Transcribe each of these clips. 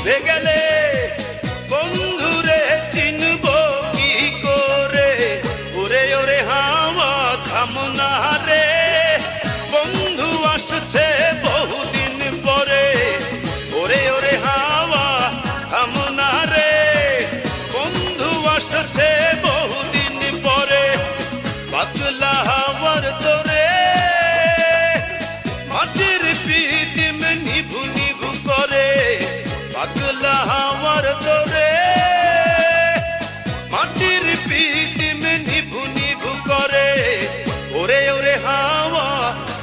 নিভে গেলে বন্ধুরে চিনব কি করে? ওরে ওরে হাওয়া থামনা রে, বন্ধু আসছে বহুদিন পরে। ওরে ওরে হাওয়া থামনা রে, বন্ধু আসছে বহুদিন পরে। পাগলা হাওয়ার তোরে মাটির পিদিম নিভু নিভু করে। পাগলা হাওয়ার তোরে মাটির পিদিম নিভু নিভু করে। ওরে ওরে হাওয়া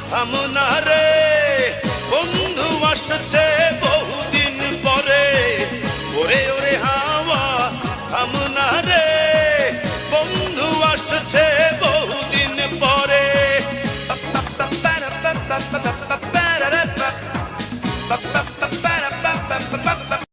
থামনা রে, বন্ধু আসছে